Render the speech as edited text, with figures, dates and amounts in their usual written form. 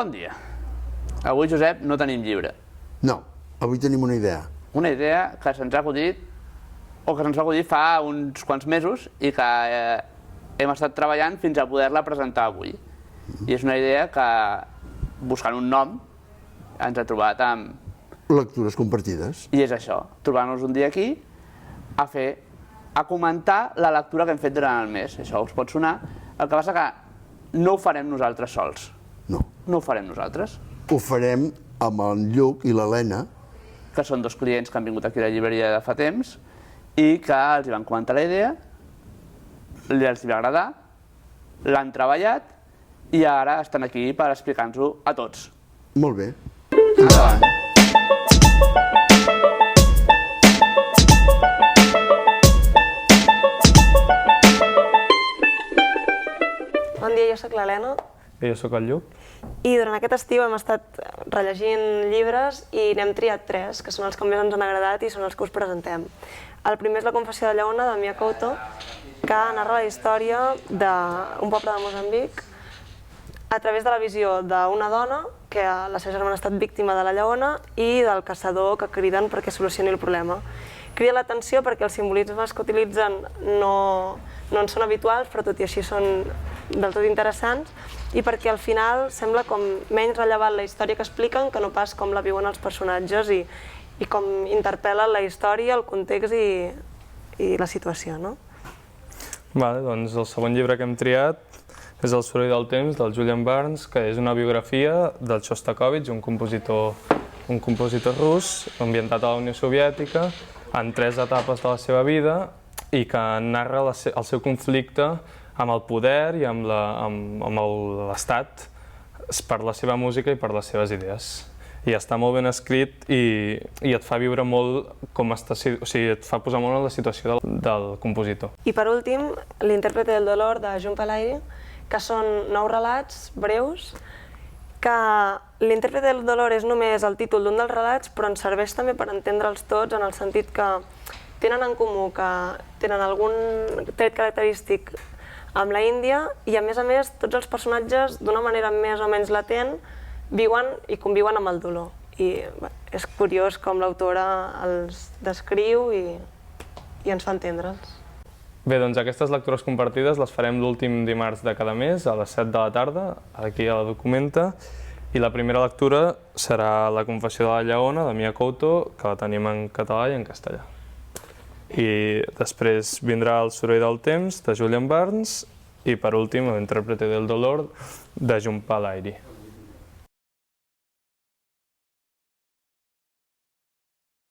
Bon dia. Avui, Josep, no tenim llibre. No, avui tenim una idea. Una idea que se'ns ha acudit, o que se'ns va acudir fa uns quants mesos i que hem estat treballant fins a poder-la presentar avui. I és una idea que, buscant un nom, ens ha trobat amb... Lectures compartides. I és això, trobar-nos un dia aquí a comentar la lectura que hem fet durant el mes. Això us pot sonar. El que passa que no ho farem nosaltres sols. No. No ho farem nosaltres. Ho farem amb en Lluc i l'Helena, que són dos clients que han vingut aquí a la llibreria de fa temps i que els van comentar la idea, els va agradar, l'han treballat i ara estan aquí per explicar-nos-ho a tots. Molt bé. Endavant. Bon dia, jo soc l'Helena. I jo sóc el Lluc. I durant aquest estiu hem estat rellegint llibres i n'hem triat 3, que són els que més ens han agradat i són els que us presentem. El primer és La confessió de Lleona, de Mia Couto, que narra la història d'un poble de Moçambic a través de la visió d'una dona que la seva germana ha estat víctima de la lleona i del caçador que criden perquè solucioni el problema. Crida l'atenció perquè els simbolismes que utilitzen no en són habituals, però tot i així són del tot interessants, i perquè al final sembla com menys rellevant la història que expliquen que no pas com la viuen els personatges i com interpel·len la història, el context i la situació, no? Doncs el segon llibre que hem triat és El soroll del temps, del Julian Barnes, que és una biografia del Shostakovich, un compositor rus ambientat a la Unió Soviètica, en 3 etapes de la seva vida i que narra el seu conflicte amb el poder i amb l'Estat per la seva música i per les seves idees. I està molt ben escrit i et fa viure molt et fa posar molt en la situació del compositor. I per últim, L'intèrprete del dolor, de Jhumpa Lahiri, que són 9 relats breus, que L'intèrprete del dolor és només el títol d'un dels relats, però ens serveix també per entendre'ls tots en el sentit que tenen en comú que tenen algun tret característic amb la Índia i, a més, tots els personatges, d'una manera més o menys latent, viuen i conviuen amb el dolor. I és curiós com l'autora els descriu i ens fa entendre'ls. Bé, doncs aquestes lectures compartides les farem l'últim dimarts de cada mes, a les 7 de la tarda, aquí a la Documenta, i la primera lectura serà La confessió de la Lleona, de Mia Couto, que la tenim en català i en castellà. I després vindrà El soroll del temps, de Julian Barnes, i per últim, L'intèrprete del dolor, de Jhumpa Lahiri.